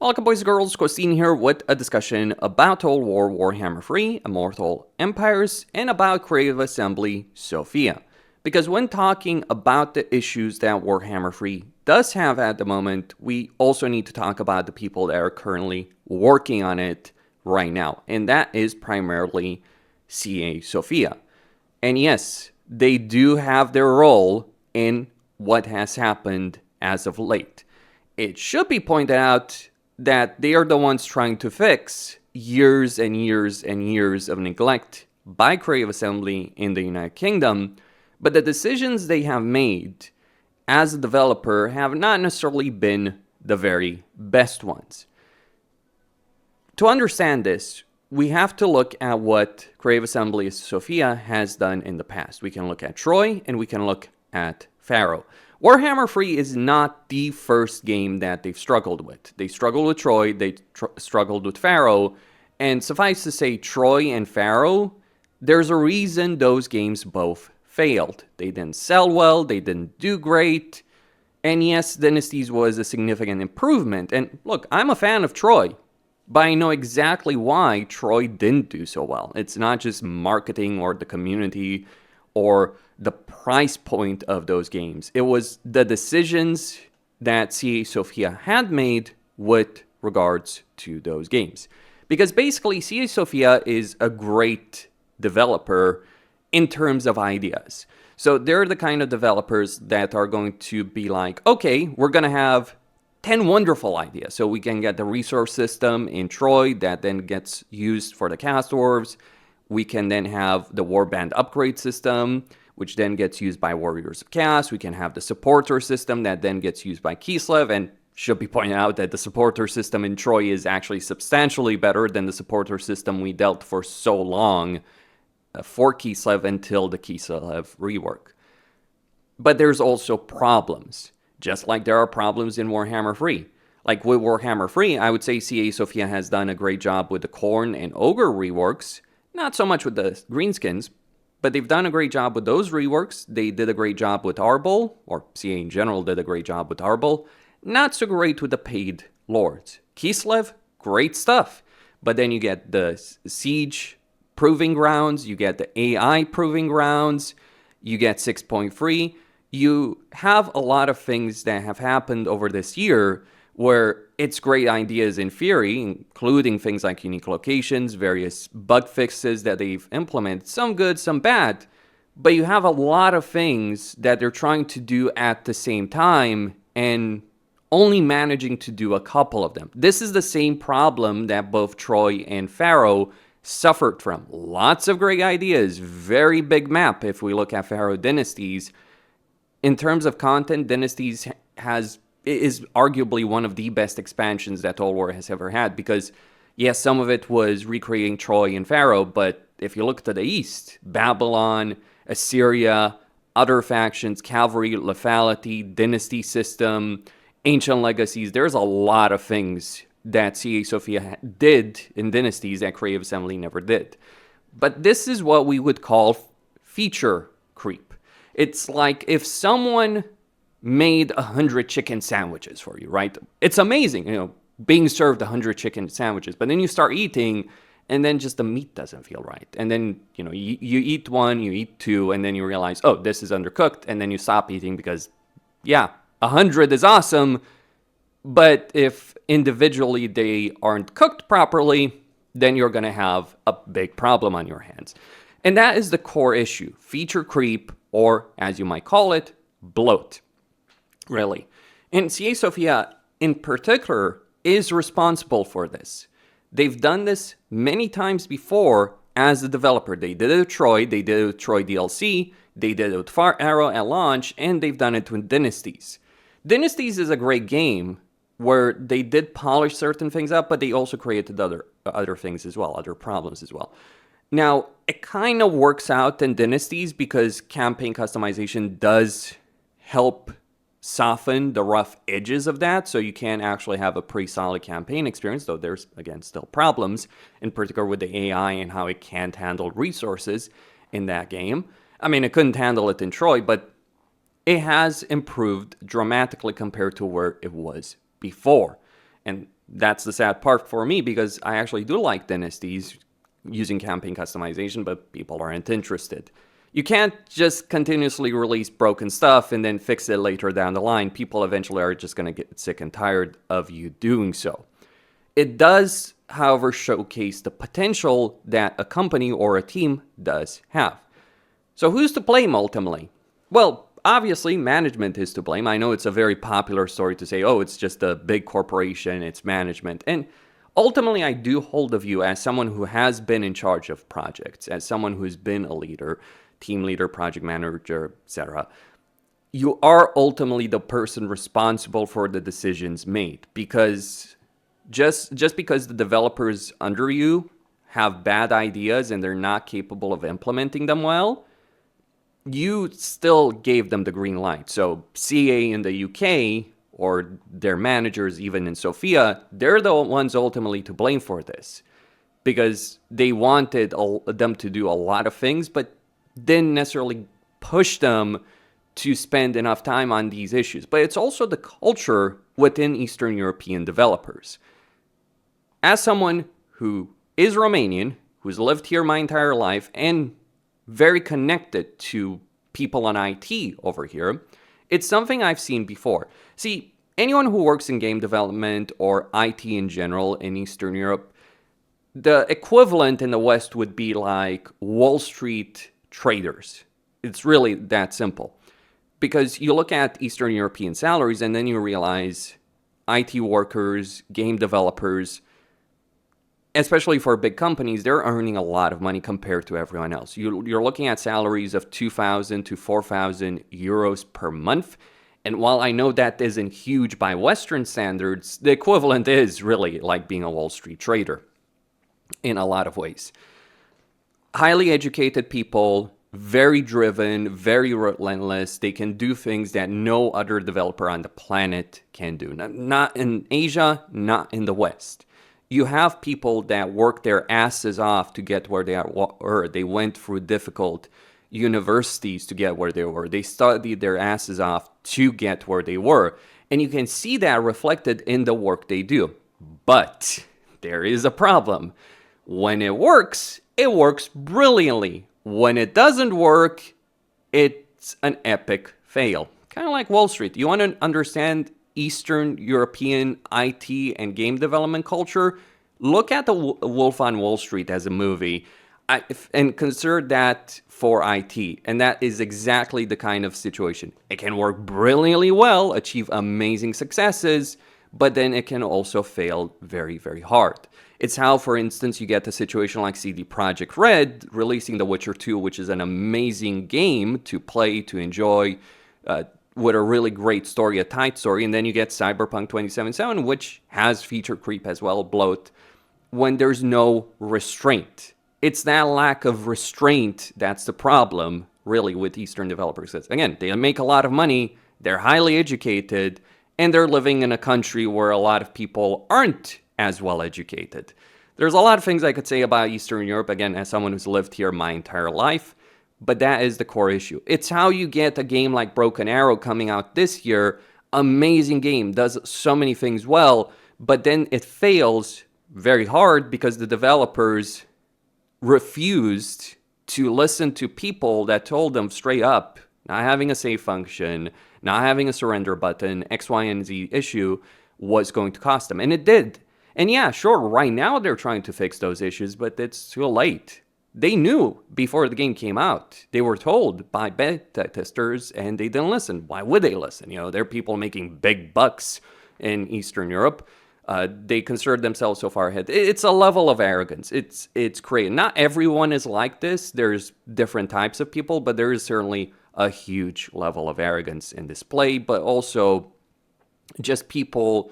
Welcome boys and girls, Christine here with a discussion about Total War Warhammer 3, Immortal Empires, and about creative Assembly Sofia. Because when talking about the issues that Warhammer 3 does have at the moment, we also need to talk about the people that are currently working on it right now. And that is primarily CA Sophia. And yes, they do have their role in what has happened as of late. It should be pointed out that they are the ones trying to fix years and years and years of neglect by Creative Assembly in the United Kingdom, but the decisions they have made as a developer have not necessarily been the very best ones. To understand this, we have to look at what Creative Assembly Sofia has done in the past. We can look at Troy and we can look at Pharaoh. Warhammer 3 is not the first game that they've struggled with. They struggled with Troy, they struggled with Pharaoh, and suffice to say, Troy and Pharaoh, there's a reason those games both failed. They didn't sell well, they didn't do great, and yes, Dynasties was a significant improvement. And look, I'm a fan of Troy, but I know exactly why Troy didn't do so well. It's not just marketing or the community or the price point of those games. It was the decisions that CA Sophia had made with regards to those games. Because basically, CA Sophia is a great developer in terms of ideas. So they're the kind of developers that are going to be like, okay, we're going to have 10 wonderful ideas. So we can get the resource system in Troy that then gets used for the cast dwarves. We can then have the warband upgrade system, which then gets used by Warriors of Chaos. We can have the supporter system that then gets used by Kislev, and should be pointed out that the supporter system in Troy is actually substantially better than the supporter system we dealt for so long for Kislev until the Kislev rework. But there's also problems, just like there are problems in Warhammer 3. Like with Warhammer 3, I would say CA Sophia has done a great job with the Khorne and Ogre reworks, not so much with the greenskins, but they've done a great job with those reworks. They did a great job with Arbol, or CA in general did a great job with Arbol. Not so great with the paid lords. Kislev, great stuff. But then you get the Siege Proving Grounds, you get the AI Proving Grounds, you get 6.3. You have a lot of things that have happened over this year where it's great ideas in theory, including things like unique locations, various bug fixes that they've implemented, some good, some bad, but you have a lot of things that they're trying to do at the same time and only managing to do a couple of them. This is the same problem that both Troy and Pharaoh suffered from. Lots of great ideas, very big map if we look at Pharaoh Dynasties. In terms of content, Dynasties is arguably one of the best expansions that Total War has ever had, because yes, some of it was recreating Troy and Pharaoh, but if you look to the east, Babylon, Assyria, other factions, cavalry, lethality, dynasty system, ancient legacies, there's a lot of things that CA Sophia did in Dynasties that Creative Assembly never did. But this is what we would call feature creep. It's like if someone made 100 chicken sandwiches for you, right? It's amazing, being served 100 chicken sandwiches, but then you start eating and then just the meat doesn't feel right. And then, you eat one, you eat two, and then you realize, oh, this is undercooked. And then you stop eating because, yeah, 100 is awesome. But if individually they aren't cooked properly, then you're going to have a big problem on your hands. And that is the core issue, feature creep, or as you might call it, bloat. Really. And CA Sophia, in particular, is responsible for this. They've done this many times before as a developer. They did it with Troy, they did it with Troy DLC, they did it with Far Arrow at launch, and they've done it with Dynasties. Dynasties is a great game where they did polish certain things up, but they also created other things as well, other problems as well. Now, it kind of works out in Dynasties because campaign customization does help soften the rough edges of that, so you can actually have a pretty solid campaign experience, though there's, again, still problems, in particular with the AI and how it can't handle resources in that game. I mean, it couldn't handle it in Troy, but it has improved dramatically compared to where it was before. And that's the sad part for me, because I actually do like dynasties using campaign customization, but people aren't interested. You can't just continuously release broken stuff and then fix it later down the line. People eventually are just going to get sick and tired of you doing so. It does, however, showcase the potential that a company or a team does have. So who's to blame ultimately? Well, obviously management is to blame. I know it's a very popular story to say, oh, it's just a big corporation, it's management. And ultimately, I do hold the view as someone who has been in charge of projects, as someone who's been a leader, team leader, project manager, etc. You are ultimately the person responsible for the decisions made, because just because the developers under you have bad ideas and they're not capable of implementing them well, you still gave them the green light. So CA in the UK, or their managers even in Sofia, they're the ones ultimately to blame for this, because they wanted them to do a lot of things, but didn't necessarily push them to spend enough time on these issues. But it's also the culture within Eastern European developers. As someone who is Romanian, who's lived here my entire life, and very connected to people on IT over here, it's something I've seen before. See, anyone who works in game development or IT in general in Eastern Europe, the equivalent in the West would be like Wall Street traders. It's really that simple. Because you look at Eastern European salaries and then you realize IT workers, game developers, especially for big companies, they're earning a lot of money compared to everyone else. You're looking at salaries of 2,000 to 4,000 euros per month. And while I know that isn't huge by Western standards, the equivalent is really like being a Wall Street trader in a lot of ways. Highly educated people, very driven, very relentless. They can do things that no other developer on the planet can do. Not in Asia, not in the West. You have people that work their asses off to get where they are, or they went through difficult universities to get where they were. They studied their asses off to get where they were. And you can see that reflected in the work they do. But there is a problem. When it works brilliantly. When it doesn't work, it's an epic fail. Kind of like Wall Street. You want to understand Eastern European IT and game development culture? Look at the Wolf on Wall Street as a movie and consider that for IT. And that is exactly the kind of situation. It can work brilliantly well, achieve amazing successes, but then it can also fail very, very hard. It's how, for instance, you get a situation like CD Projekt Red releasing The Witcher 2, which is an amazing game to play, to enjoy, with a really great story, a tight story, and then you get Cyberpunk 2077, which has feature creep as well, bloat, when there's no restraint. It's that lack of restraint that's the problem, really, with Eastern developers. Again, they make a lot of money, they're highly educated, and they're living in a country where a lot of people aren't as well educated. There's a lot of things I could say about Eastern Europe, again, as someone who's lived here my entire life, but that is the core issue. It's how you get a game like Broken Arrow coming out this year. Amazing game, does so many things well, but then it fails very hard because the developers refused to listen to people that told them straight up, not having a save function, not having a surrender button, X, Y, and Z issue was going to cost them. And it did. And yeah, sure, right now they're trying to fix those issues, but it's too late. They knew before the game came out. They were told by beta testers, and they didn't listen. Why would they listen? You know, there are people making big bucks in Eastern Europe. They consider themselves so far ahead. It's a level of arrogance. It's crazy. Not everyone is like this. There's different types of people, but there is certainly a huge level of arrogance in display, but also just people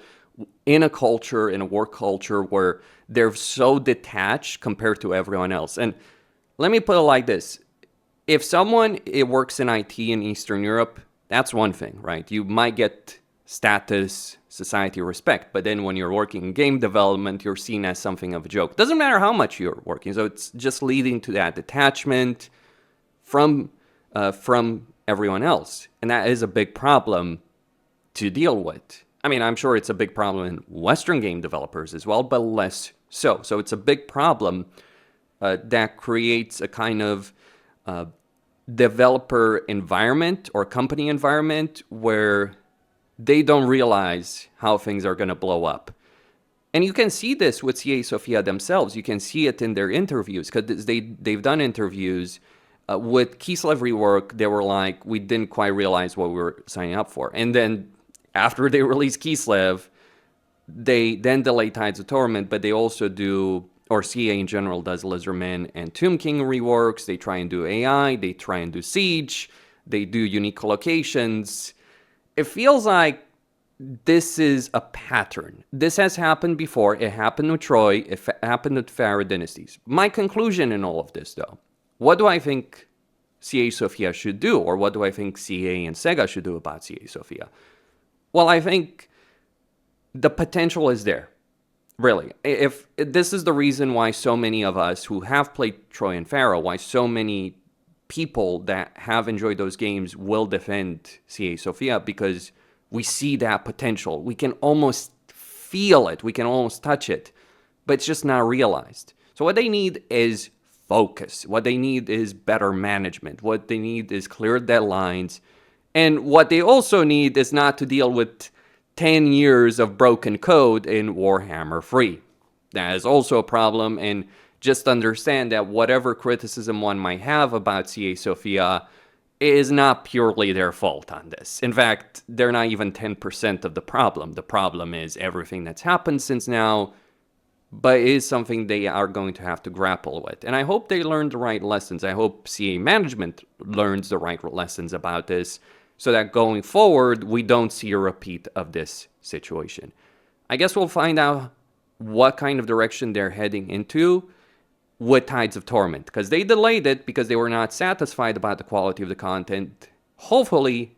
in a culture, in a work culture, where they're so detached compared to everyone else. And let me put it like this. If someone works in IT in Eastern Europe, that's one thing, right? You might get status, society, respect, but then when you're working in game development, you're seen as something of a joke. Doesn't matter how much you're working. So it's just leading to that detachment from everyone else. And that is a big problem to deal with. I mean, I'm sure it's a big problem in Western game developers as well, but less so. So it's a big problem that creates a kind of developer environment or company environment where they don't realize how things are going to blow up. And you can see this with CA Sophia themselves. You can see it in their interviews, because they've done interviews with Kislev rework. They were like, we didn't quite realize what we were signing up for. And then after they release Kislev, they then delay Tides of Torment, but they also do, or CA in general does, Lizardman and Tomb King reworks. They try and do AI, they try and do Siege, they do unique locations. It feels like this is a pattern. This has happened before. It happened with Troy. It happened with Pharaoh Dynasties. My conclusion in all of this, though, what do I think CA Sophia should do? Or what do I think CA and Sega should do about CA Sophia? Well, I think the potential is there. Really. If this is the reason why so many of us who have played Troy and Pharaoh, why so many people that have enjoyed those games will defend CA Sophia, because we see that potential. We can almost feel it. We can almost touch it, but it's just not realized. So what they need is focus. What they need is better management. What they need is clear deadlines. And what they also need is not to deal with 10 years of broken code in Warhammer 3. That is also a problem, and just understand that whatever criticism one might have about CA Sophia is not purely their fault on this. In fact, they're not even 10% of the problem. The problem is everything that's happened since now, but it is something they are going to have to grapple with. And I hope they learn the right lessons. I hope CA management learns the right lessons about this, so that going forward, we don't see a repeat of this situation. I guess we'll find out what kind of direction they're heading into with Tides of Torment, because they delayed it because they were not satisfied about the quality of the content. Hopefully,